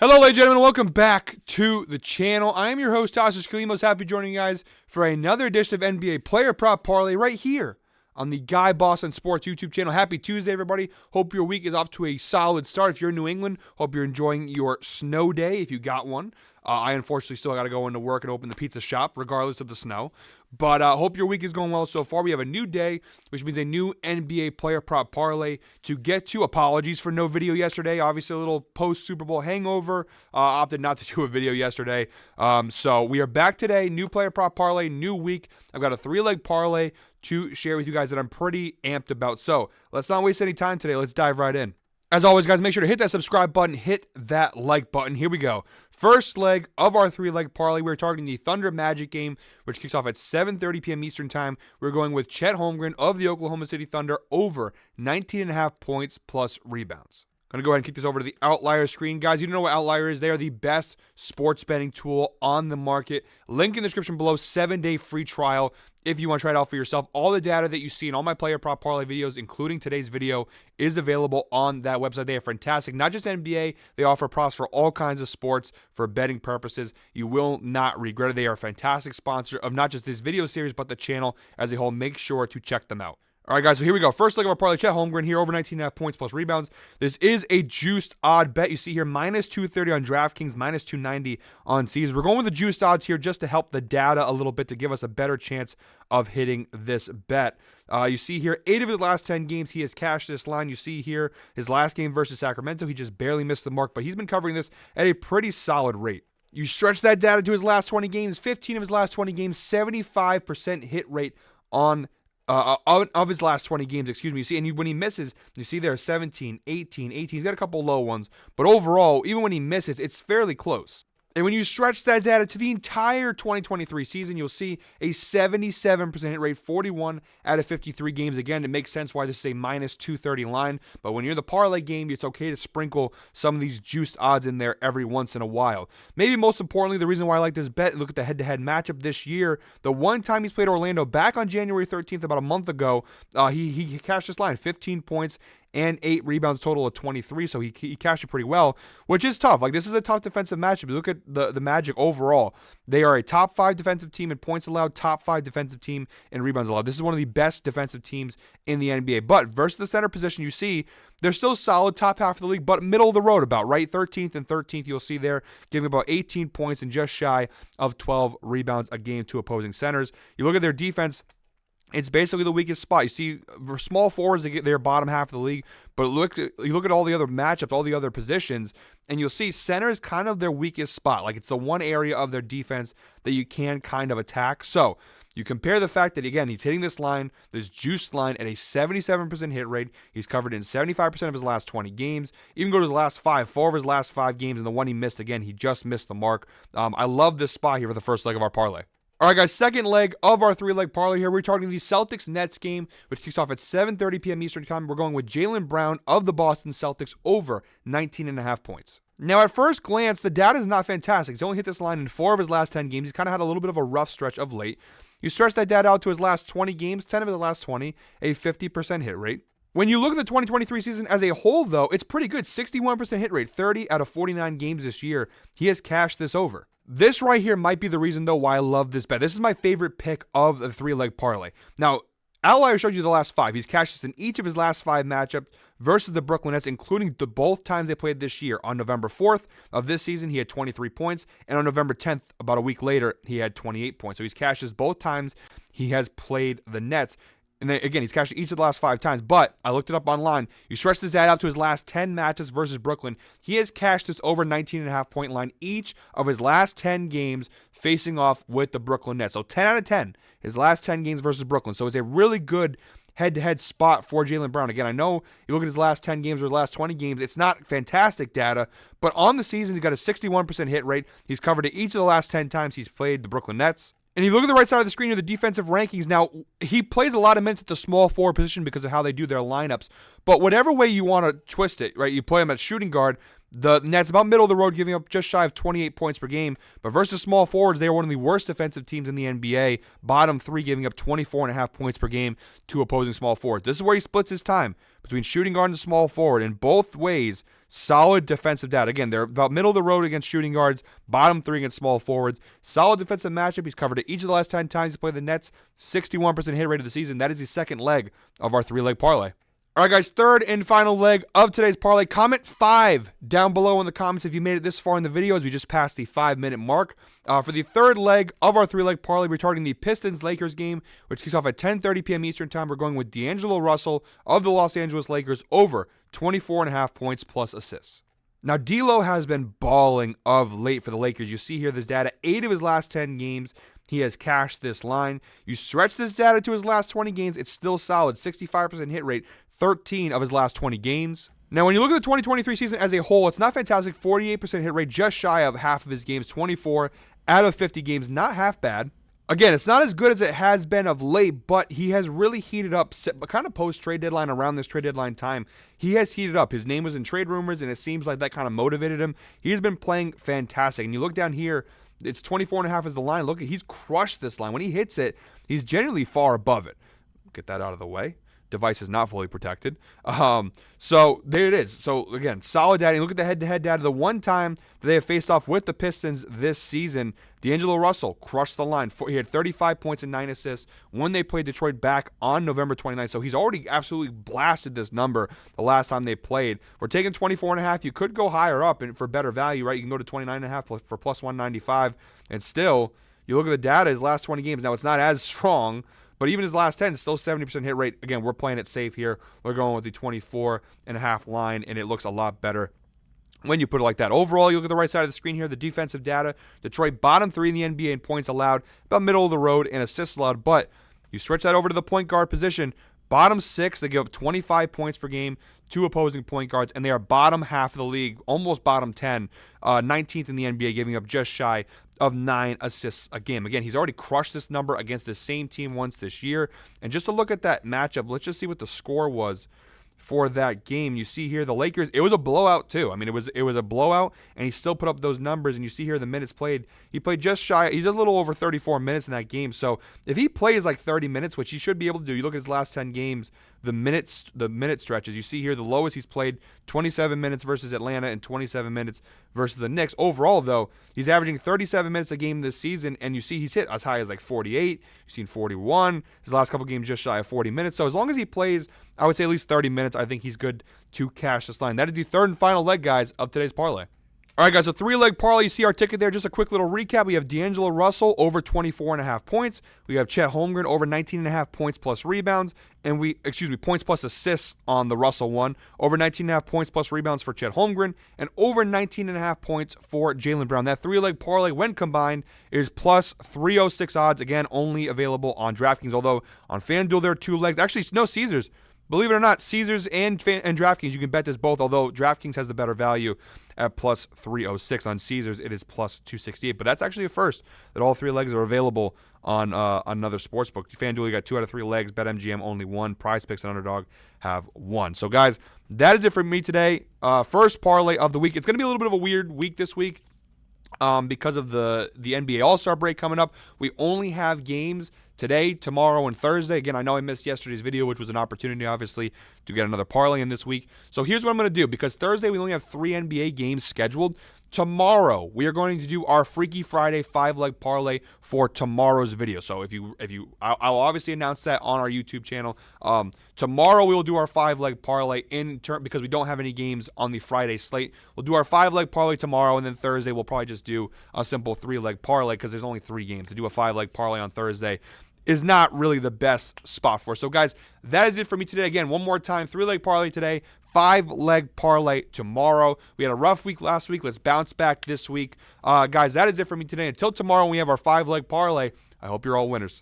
Hello, ladies and gentlemen. Welcome back to the channel. I am your host, Tassos Kalimos. Happy joining you guys for another edition of NBA Player Prop Parlay right here on the Guy Boston Sports YouTube channel. Happy Tuesday, everybody. Hope your week is off to a solid start. If you're in New England, hope you're enjoying your snow day if you got one. I unfortunately still got to go into work and open the pizza shop regardless of the snow. But hope your week is going well so far. We have a new day, which means a new NBA Player Prop Parlay to get to. Apologies for no video yesterday. Obviously, a little post-Super Bowl hangover. Opted not to do a video yesterday. So we are back today. New Player Prop Parlay, new week. I've got a 3-leg parlay to share with you guys that I'm pretty amped about. So let's not waste any time today. Let's dive right in. As always, guys, make sure to hit that subscribe button, hit that like button. Here we go. First leg of our 3-leg parlay, we're targeting the Thunder Magic game, which kicks off at 7:30 p.m. Eastern Time. We're going with Chet Holmgren of the Oklahoma City Thunder over 19.5 points plus rebounds. I'm going to go ahead and kick this over to the Outlier screen. Guys, you don't know what Outlier is. They are the best sports betting tool on the market. Link in the description below, 7-day free trial if you want to try it out for yourself. All the data that you see in all my Player Prop Parlay videos, including today's video, is available on that website. They are fantastic. Not just NBA, they offer props for all kinds of sports for betting purposes. You will not regret it. They are a fantastic sponsor of not just this video series, but the channel as a whole. Make sure to check them out. All right, guys, so here we go. First leg of our parlay, Chet Holmgren here, over 19.5 points plus rebounds. This is a juiced odd bet. You see here, minus 230 on DraftKings, minus 290 on Caesars. We're going with the juiced odds here just to help the data a little bit to give us a better chance of hitting this bet. You see here, 8 of his last 10 games, he has cashed this line. You see here, his last game versus Sacramento, he just barely missed the mark, but he's been covering this at a pretty solid rate. You stretch that data to his last 20 games, 15 of his last 20 games, 75% hit rate on of his last 20 games, excuse me. You see, and when he misses, you see there 17, 18. He's got a couple low ones, but overall, even when he misses, it's fairly close. And when you stretch that data to the entire 2023 season, you'll see a 77% hit rate, 41 out of 53 games. Again, it makes sense why this is a minus 230 line, but when you're in the parlay game, it's okay to sprinkle some of these juiced odds in there every once in a while. Maybe most importantly, the reason why I like this bet, look at the head-to-head matchup this year. The one time he's played Orlando back on January 13th, about a month ago, he cashed this line, 15 points and 8 rebounds, total of 23, so he cashed it pretty well, which is tough. Like, this is a tough defensive matchup. You look at the Magic overall. They are a top 5 defensive team in points allowed, top 5 defensive team in rebounds allowed. This is one of the best defensive teams in the NBA. But versus the center position, you see they're still solid, top half of the league, but middle of the road about, right? 13th and 13th, you'll see there, giving about 18 points and just shy of 12 rebounds a game to opposing centers. You look at their defense, it's basically the weakest spot. You see, for small forwards, they're bottom half of the league. But you look at all the other matchups, all the other positions, and you'll see center is kind of their weakest spot. Like, it's the one area of their defense that you can kind of attack. So you compare the fact that, again, he's hitting this line, this juiced line, at a 77% hit rate. He's covered in 75% of his last 20 games. Even go to his last 4 of his last 5 games, and the one he missed, again, he just missed the mark. I love this spot here for the first leg of our parlay. All right, guys, second leg of our 3-leg parlay here. We're targeting the Celtics-Nets game, which kicks off at 7:30 p.m. Eastern Time. We're going with Jaylen Brown of the Boston Celtics over 19.5 points. Now, at first glance, the data is not fantastic. He's only hit this line in 4 of his last 10 games. He's kind of had a little bit of a rough stretch of late. You stretch that data out to his last 20 games, 10 of his last 20, a 50% hit rate. When you look at the 2023 season as a whole, though, it's pretty good. 61% hit rate, 30 out of 49 games this year. He has cashed this over. This right here might be the reason, though, why I love this bet. This is my favorite pick of the 3-leg parlay. Now, Outlier showed you the last 5. He's cashed this in each of his last 5 matchups versus the Brooklyn Nets, including the both times they played this year. On November 4th of this season, he had 23 points, and on November 10th, about a week later, he had 28 points. So he's cashed this both times he has played the Nets. And then, again, he's cashed each of the last 5 times, but I looked it up online. You stretch this data out to his last 10 matches versus Brooklyn. He has cashed this over 19.5 point line each of his last 10 games facing off with the Brooklyn Nets. So 10 out of 10, his last 10 games versus Brooklyn. So it's a really good head-to-head spot for Jaylen Brown. Again, I know you look at his last 10 games or his last 20 games, it's not fantastic data, but on the season, he's got a 61% hit rate. He's covered it each of the last 10 times he's played the Brooklyn Nets. And you look at the right side of the screen here, the defensive rankings. Now, he plays a lot of minutes at the small forward position because of how they do their lineups. But whatever way you want to twist it, right, you play him at shooting guard, The Nets about middle of the road, giving up just shy of 28 points per game. But versus small forwards, they are one of the worst defensive teams in the NBA. Bottom 3, giving up 24.5 points per game to opposing small forwards. This is where he splits his time between shooting guard and small forward. In both ways, solid defensive data. Again, they're about middle of the road against shooting guards, bottom 3 against small forwards. Solid defensive matchup. He's covered it each of the last 10 times he's played the Nets. 61% hit rate of the season. That is the second leg of our 3-leg parlay. All right, guys, third and final leg of today's parlay. Comment 5 down below in the comments if you made it this far in the video, as we just passed the 5-minute mark. For the third leg of our 3-leg parlay, we're targeting the Pistons-Lakers game, which kicks off at 10:30 p.m. Eastern Time. We're going with D'Angelo Russell of the Los Angeles Lakers over 24.5 points plus assists. Now, D'Lo has been balling of late for the Lakers. You see here this data, 8 of his last 10 games, he has cashed this line. You stretch this data to his last 20 games, it's still solid, 65% hit rate, 13 of his last 20 games. Now, when you look at the 2023 season as a whole, it's not fantastic, 48% hit rate, just shy of half of his games, 24 out of 50 games, not half bad. Again, it's not as good as it has been of late, but he has really heated up, kind of post-trade deadline, around this trade deadline time. He has heated up. His name was in trade rumors, and it seems like that kind of motivated him. He has been playing fantastic. And you look down here, it's 24.5 is the line. Look, he's crushed this line. When he hits it, he's generally far above it. Get that out of the way. Device is not fully protected. So there it is. So again, solid data. You look at the head-to-head data. The one time that they have faced off with the Pistons this season, D'Angelo Russell crushed the line. He had 35 points and 9 assists when they played Detroit back on November 29th. So he's already absolutely blasted this number the last time they played. We're taking 24.5. You could go higher up and for better value, right? You can go to 29.5 for plus 195. And still, you look at the data, his last 20 games. Now, it's not as strong, but even his last 10, still 70% hit rate. Again, we're playing it safe here. We're going with the 24.5 line, and it looks a lot better when you put it like that. Overall, you look at the right side of the screen here, the defensive data. Detroit bottom 3 in the NBA in points allowed, about middle of the road in assists allowed. But you switch that over to the point guard position, bottom 6, they give up 25 points per game to opposing point guards, and they are bottom half of the league, almost bottom 10, 19th in the NBA, giving up just shy of 9 assists a game. Again, he's already crushed this number against the same team once this year. And just to look at that matchup, let's just see what the score was for that game. You see here the Lakers, it was a blowout too. I mean, it was a blowout, and he still put up those numbers. And you see here the minutes played. He played just shy. He's a little over 34 minutes in that game. So if he plays like 30 minutes, which he should be able to do, you look at his last 10 games, the minute stretches. You see here the lowest he's played 27 minutes versus Atlanta and 27 minutes versus the Knicks. Overall, though, he's averaging 37 minutes a game this season, and you see he's hit as high as like 48. You've seen 41. His last couple games just shy of 40 minutes. So as long as he plays, I would say at least 30 minutes, I think he's good to cash this line. That is the third and final leg, guys, of today's parlay. All right, guys, so 3-leg parlay. You see our ticket there. Just a quick little recap. We have D'Angelo Russell over 24.5 points. We have Chet Holmgren over 19.5 points plus rebounds. And points plus assists on the Russell one. Over 19.5 points plus rebounds for Chet Holmgren. And over 19.5 points for Jaylen Brown. That 3-leg parlay, when combined, is plus 306 odds. Again, only available on DraftKings. Although on FanDuel, there are 2 legs. Actually, no, Caesars. Believe it or not, Caesars and DraftKings, you can bet this both, although DraftKings has the better value at plus 306. On Caesars, it is plus 268. But that's actually a first, that all 3 legs are available on another sportsbook. FanDuel, you got 2 out of 3 legs. BetMGM, only 1. Prize Picks and Underdog have 1. So, guys, that is it for me today. First parlay of the week. It's going to be a little bit of a weird week this week. Because of the NBA All-Star break coming up. We only have games today, tomorrow, and Thursday. Again, I know I missed yesterday's video, which was an opportunity, obviously, to get another parlay in this week. So here's what I'm going to do. Because Thursday, we only have 3 NBA games scheduled. Tomorrow, we are going to do our Freaky Friday 5-leg parlay for tomorrow's video. So I'll obviously announce that on our YouTube channel. Tomorrow, we will do our 5-leg parlay because we don't have any games on the Friday slate. We'll do our 5-leg parlay tomorrow, and then Thursday, we'll probably just do a simple 3-leg parlay because there's only 3 games. To do a 5-leg parlay on Thursday is not really the best spot for us. So, guys, that is it for me today. Again, one more time, 3-leg parlay today, 5-leg parlay tomorrow. We had a rough week last week. Let's bounce back this week. Guys, that is it for me today. Until tomorrow when we have our 5-leg parlay, I hope you're all winners.